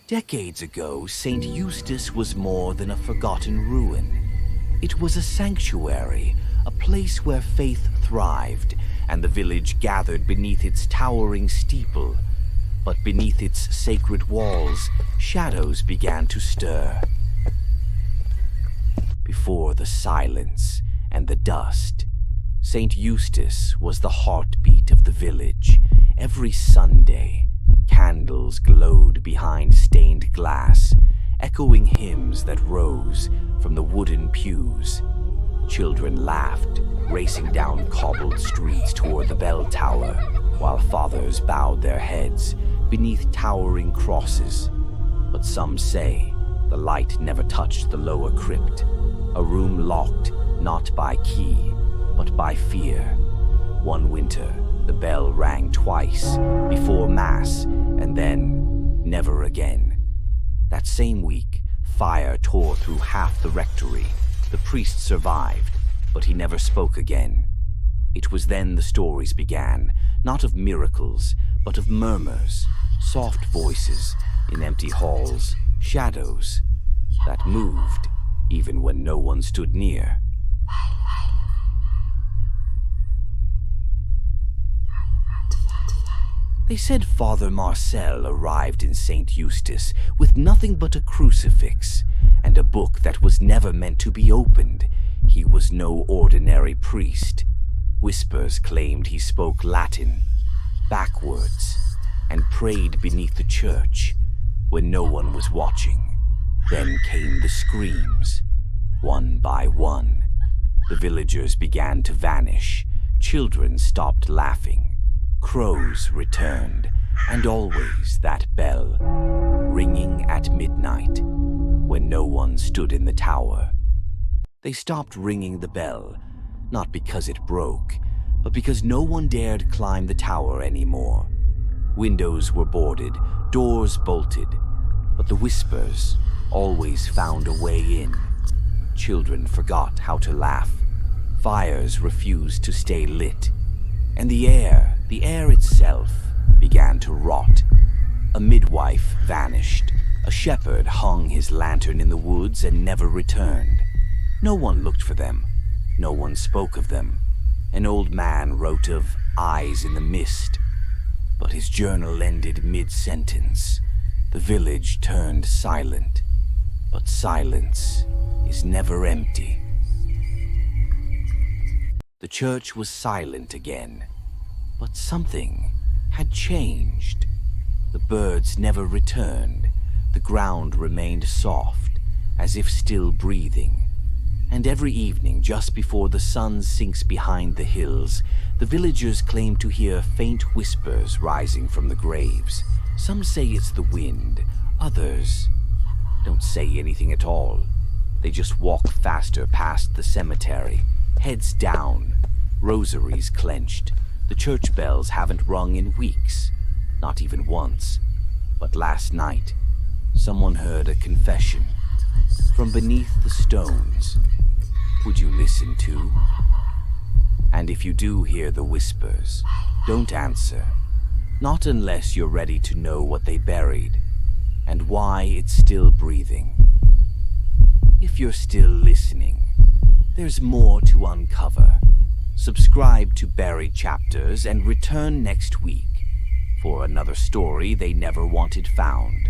Decades ago, St. Eustace was more than a forgotten ruin. It was a sanctuary, a place where faith thrived, and the village gathered beneath its towering steeple. But beneath its sacred walls, shadows began to stir. Before the silence and the dust, St. Eustace was the heartbeat of the village. Every Sunday, candles glowed behind stained glass, echoing hymns that rose from the wooden pews. Children laughed, racing down cobbled streets toward the bell tower, while fathers bowed their heads beneath towering crosses. But some say the light never touched the lower crypt, a room locked not by key, but by fear. One winter, the bell rang twice, before Mass, and then never again. That same week, fire tore through half the rectory. The priest survived, but he never spoke again. It was then the stories began, not of miracles, but of murmurs, soft voices in empty halls, shadows that moved even when no one stood near. They said Father Marcel arrived in St. Eustace with nothing but a crucifix and a book that was never meant to be opened. He was no ordinary priest. Whispers claimed he spoke Latin, backwards, and prayed beneath the church when no one was watching. Then came the screams. One by one, the villagers began to vanish. Children stopped laughing. Crows returned, and always that bell, ringing at midnight, when no one stood in the tower. They stopped ringing the bell, not because it broke, but because no one dared climb the tower anymore. Windows were boarded, doors bolted, but the whispers always found a way in. Children forgot how to laugh. Fires refused to stay lit, and the air itself began to rot. A midwife vanished. A shepherd hung his lantern in the woods and never returned. No one looked for them. No one spoke of them. An old man wrote of eyes in the mist, but his journal ended mid-sentence. The village turned silent, but silence is never empty. The church was silent again. But something had changed. The birds never returned. The ground remained soft, as if still breathing. And every evening, just before the sun sinks behind the hills, the villagers claim to hear faint whispers rising from the graves. Some say it's the wind. Others don't say anything at all. They just walk faster past the cemetery, heads down, rosaries clenched. The church bells haven't rung in weeks, not even once. But last night, someone heard a confession from beneath the stones. Would you listen too? And if you do hear the whispers, don't answer. Not unless you're ready to know what they buried and why it's still breathing. If you're still listening, there's more to uncover. Subscribe to Buried Chapters and return next week for another story they never wanted found.